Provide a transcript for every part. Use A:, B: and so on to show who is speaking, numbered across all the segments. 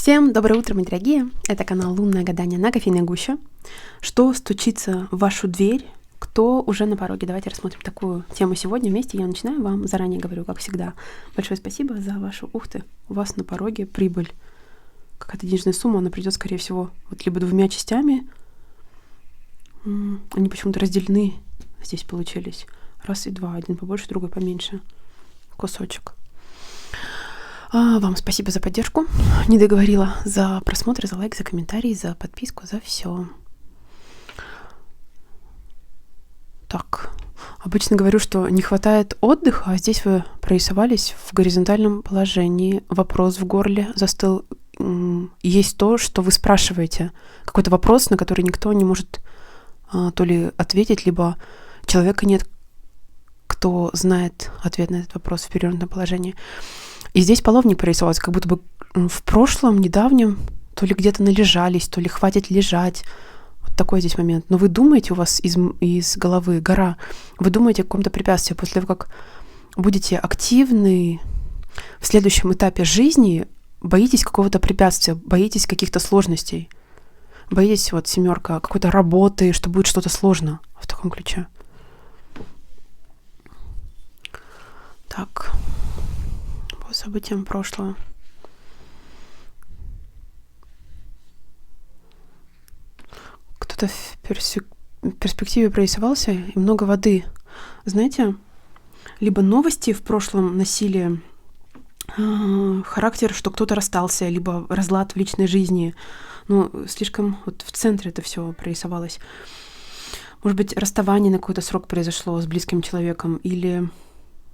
A: Всем доброе утро, мои дорогие! Это канал «Лунное гадание» на кофейной гуще. Что стучится в вашу дверь? Кто уже на пороге? Давайте рассмотрим такую тему сегодня вместе. Я начинаю, вам заранее говорю, как всегда. Большое спасибо за вашу... Ух ты! У вас на пороге прибыль. Какая-то денежная сумма, она придет, скорее всего, вот либо двумя частями. Они почему-то разделены здесь получились. Раз и два. Один побольше, другой поменьше. Кусочек. Вам спасибо за поддержку. Не договорила. За просмотр, за лайк, за комментарий, за подписку, за все. Так. Обычно говорю, что не хватает отдыха, а здесь вы прорисовались в горизонтальном положении. Вопрос в горле застыл. Есть то, что вы спрашиваете. Какой-то вопрос, на который никто не может то ли ответить, либо человека нет, кто знает ответ на этот вопрос в перевернутом положении. И здесь половник прорисовался, как будто бы в прошлом, недавнем, то ли где-то належались, то ли хватит лежать. Вот такой здесь момент. Но вы думаете, у вас из головы гора, вы думаете о каком-то препятствии. После того, как будете активны в следующем этапе жизни, боитесь какого-то препятствия, боитесь каких-то сложностей. Боитесь, вот, семерка, какой-то работы, что будет что-то сложно в таком ключе. Так. По событиям прошлого. Кто-то в перспективе прорисовался, и много воды. Знаете, либо новости в прошлом носили характер, что кто-то расстался, либо разлад в личной жизни. Но слишком вот в центре это все прорисовалось. Может быть, расставание на какой-то срок произошло с близким человеком, или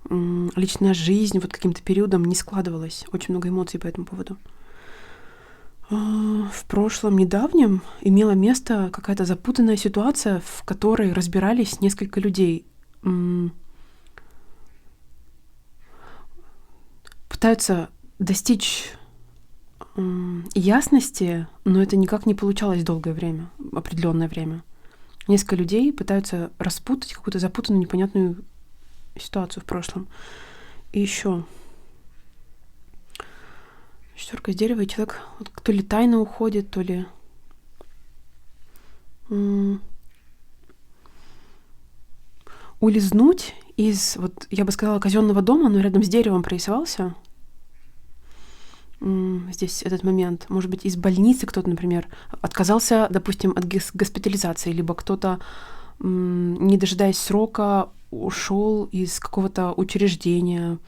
A: личная жизнь вот каким-то периодом не складывалась. Очень много эмоций по этому поводу. В прошлом недавнем имела место какая-то запутанная ситуация, в которой разбирались несколько людей. Пытаются достичь ясности, но это никак не получалось долгое время, определенное время. Несколько людей пытаются распутать какую-то запутанную, непонятную ситуацию в прошлом. И еще четверка из дерева, и человек вот, то ли тайно уходит, то ли улизнуть из, вот я бы сказала, казенного дома, но рядом с деревом прорисовался. Здесь этот момент. Может быть, из больницы кто-то, например, отказался, допустим, от госпитализации, либо кто-то, не дожидаясь срока, ушел из какого-то учреждения,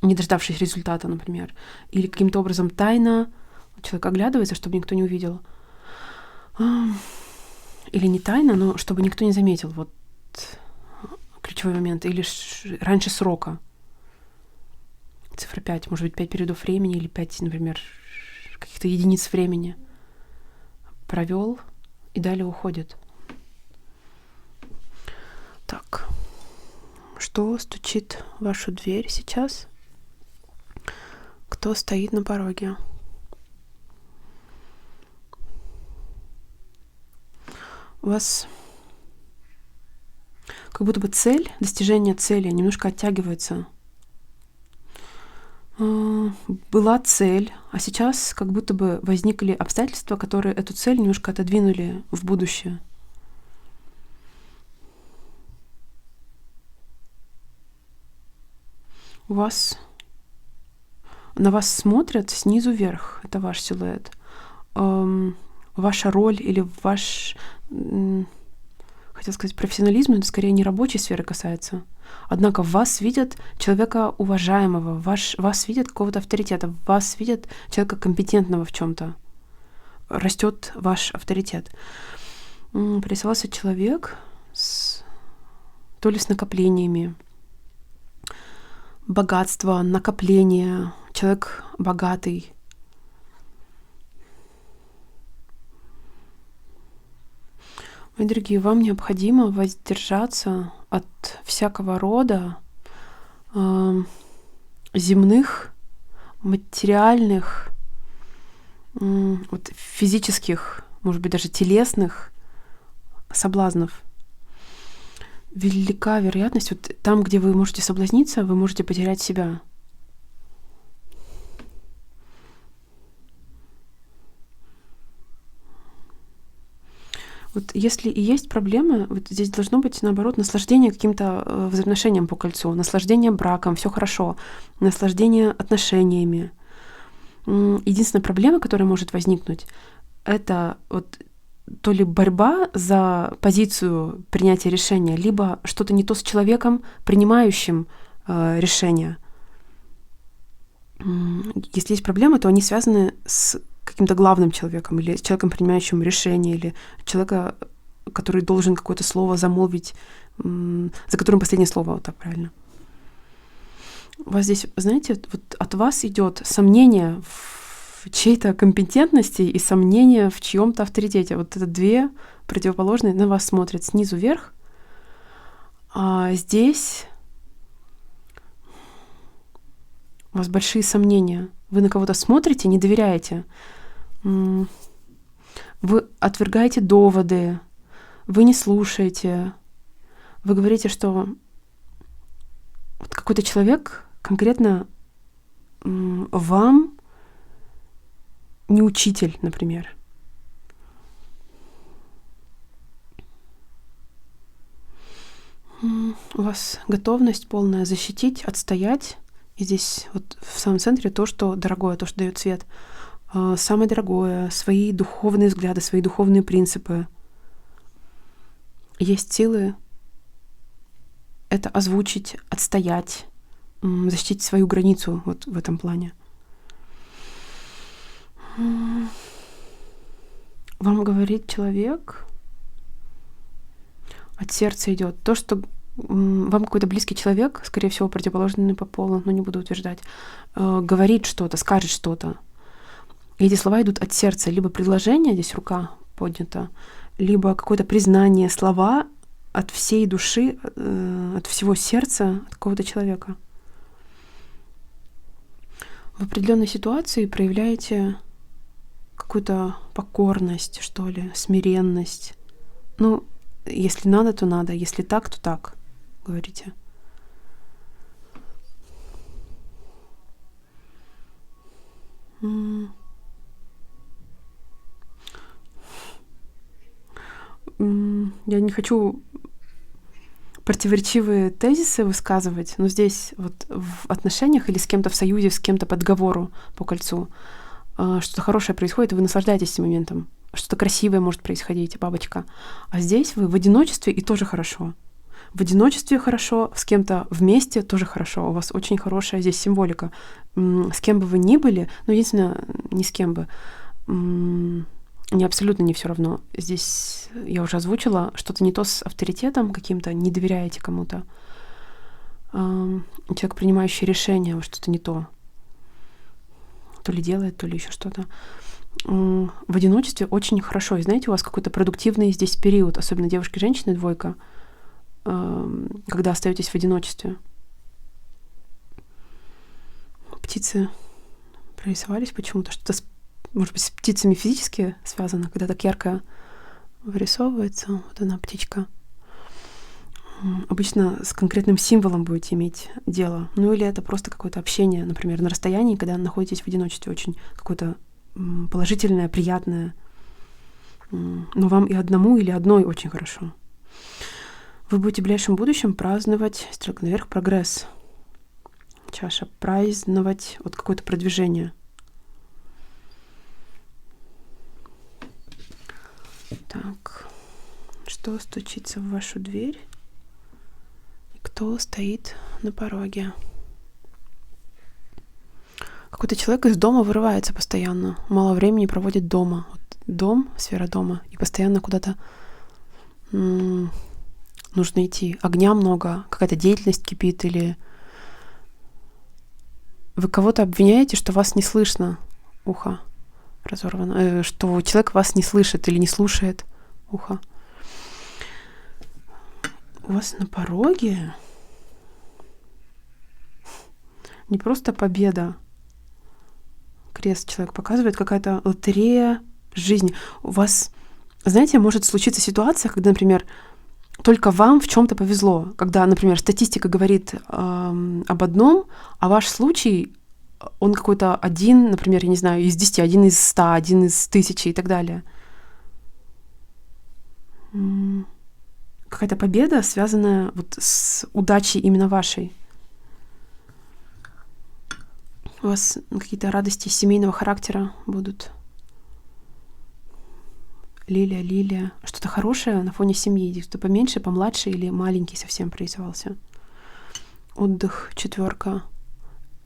A: не дождавшись результата, например. Или каким-то образом тайно человек оглядывается, чтобы никто не увидел. Или не тайно, но чтобы никто не заметил. Вот ключевой момент. Или раньше срока. Цифра 5. Может быть, 5 периодов времени или 5, например, каких-то единиц времени. Провел и далее уходит. Так. Что стучит в вашу дверь сейчас? Кто стоит на пороге? У вас как будто бы цель, достижение цели немножко оттягивается. Была цель, а сейчас как будто бы возникли обстоятельства, которые эту цель немножко отодвинули в будущее. На вас смотрят снизу вверх, это ваш силуэт. Ваша роль или ваш, хотел сказать, профессионализм, это скорее не рабочей сферы касается. Однако в вас видят человека уважаемого, вас видят какого-то авторитета, вас видят человека компетентного в чем-то. Растет ваш авторитет. Прорисовался человек то ли с накоплениями, богатство, накопление, человек богатый. Мои дорогие, вам необходимо воздержаться от всякого рода земных, материальных, вот, физических, может быть, даже телесных соблазнов. Велика вероятность, вот там, где вы можете соблазниться, вы можете потерять себя. Вот если и есть проблемы, вот здесь должно быть, наоборот, наслаждение каким-то взаимоотношением по кольцу, наслаждение браком, все хорошо, наслаждение отношениями. Единственная проблема, которая может возникнуть, это вот то ли борьба за позицию принятия решения, либо что-то не то с человеком, принимающим решение. Если есть проблемы, то они связаны с каким-то главным человеком, или с человеком, принимающим решение, или человека, который должен какое-то слово замолвить, за которым последнее слово, вот так правильно. У вас здесь, знаете, вот от вас идет сомнение в чьей-то компетентности и сомнение в чьем-то авторитете. Вот это две противоположные на вас смотрят снизу вверх, а здесь у вас большие сомнения. Вы на кого-то смотрите, не доверяете. Вы отвергаете доводы, вы не слушаете. Вы говорите, что вот какой-то человек конкретно вам не учитель, например. У вас готовность полная защитить, отстоять. И здесь вот в самом центре то, что дорогое, то, что дает свет. Самое дорогое, свои духовные взгляды, свои духовные принципы. Есть силы это озвучить, отстоять, защитить свою границу вот в этом плане. Вам говорит человек, от сердца идет то, что вам какой-то близкий человек, скорее всего, противоположный по полу, но не буду утверждать, говорит что-то, скажет что-то. И эти слова идут от сердца. Либо предложение, здесь рука поднята, либо какое-то признание, слова от всей души, от всего сердца, от какого-то человека. В определенной ситуации проявляете какую-то покорность, что ли, смиренность. Ну, если надо, то надо. Если так, то так, говорите. Я не хочу противоречивые тезисы высказывать, но здесь вот в отношениях или с кем-то в союзе, с кем-то по договору по кольцу что-то хорошее происходит, и вы наслаждаетесь этим моментом. Что-то красивое может происходить, бабочка. А здесь вы в одиночестве, и тоже хорошо. В одиночестве хорошо, с кем-то вместе тоже хорошо. У вас очень хорошая здесь символика. С кем бы вы ни были, ну, единственное, ни с кем бы, мне абсолютно не все равно. Здесь я уже озвучила, что-то не то с авторитетом каким-то, не доверяете кому-то. Человек, принимающий решение, что-то не то. То ли делает, то ли еще что-то. В одиночестве очень хорошо. И знаете, у вас какой-то продуктивный здесь период, особенно девушки, женщины, двойка, когда остаетесь в одиночестве. Птицы прорисовались почему-то. Что-то, может быть, с птицами физически связано, когда так ярко вырисовывается. Вот она, птичка. Обычно с конкретным символом будете иметь дело. Ну или это просто какое-то общение, например, на расстоянии, когда находитесь в одиночестве, очень какое-то положительное, приятное. Но вам и одному или одной очень хорошо. Вы будете в ближайшем будущем праздновать, стрелка наверх, прогресс. Чаша. Праздновать вот какое-то продвижение. Так. Что стучится в вашу дверь? И кто стоит на пороге? Какой-то человек из дома вырывается постоянно. Мало времени проводит дома. Вот дом, сфера дома. И постоянно куда-то нужно идти. Огня много, какая-то деятельность кипит. Или вы кого-то обвиняете, что вас не слышно. Ухо разорвано. Что человек вас не слышит или не слушает. Ухо. У вас на пороге не просто победа. Крест человек показывает, какая-то лотерея жизни. У вас, знаете, может случиться ситуация, когда, например, только вам в чем-то повезло. Когда, например, статистика говорит об одном, а ваш случай, он какой-то один, например, я не знаю, из 10, один из 100, один из 1000 и так далее. какая-то победа, связанная вот с удачей именно вашей. У вас какие-то радости семейного характера будут. Лилия. Что-то хорошее на фоне семьи. Кто поменьше, помладше или маленький совсем прорисовался. Отдых, 4.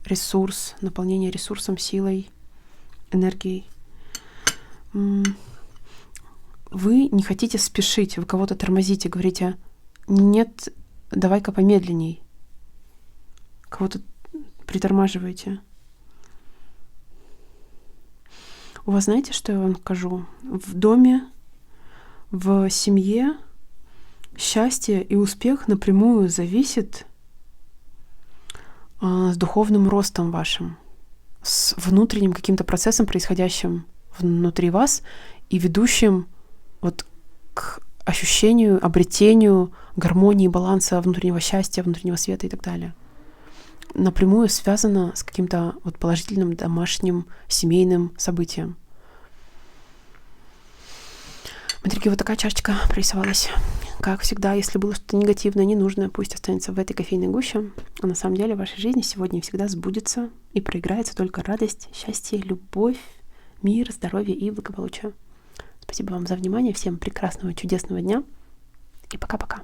A: Ресурс, наполнение ресурсом, силой, энергией. Вы не хотите спешить, вы кого-то тормозите, говорите: нет, давай-ка помедленней. Кого-то притормаживаете. У вас, знаете, что я вам скажу? В доме, в семье счастье и успех напрямую зависит с духовным ростом вашим, с внутренним каким-то процессом, происходящим внутри вас и ведущим вот к ощущению, обретению гармонии, баланса, внутреннего счастья, внутреннего света и так далее. Напрямую связано с каким-то вот положительным домашним семейным событием. Смотрите, вот такая чашечка прорисовалась. Как всегда, если было что-то негативное, ненужное, пусть останется в этой кофейной гуще. А на самом деле в вашей жизни сегодня и всегда сбудется и проиграется только радость, счастье, любовь, мир, здоровье и благополучие. Спасибо вам за внимание. Всем прекрасного, чудесного дня. И пока-пока.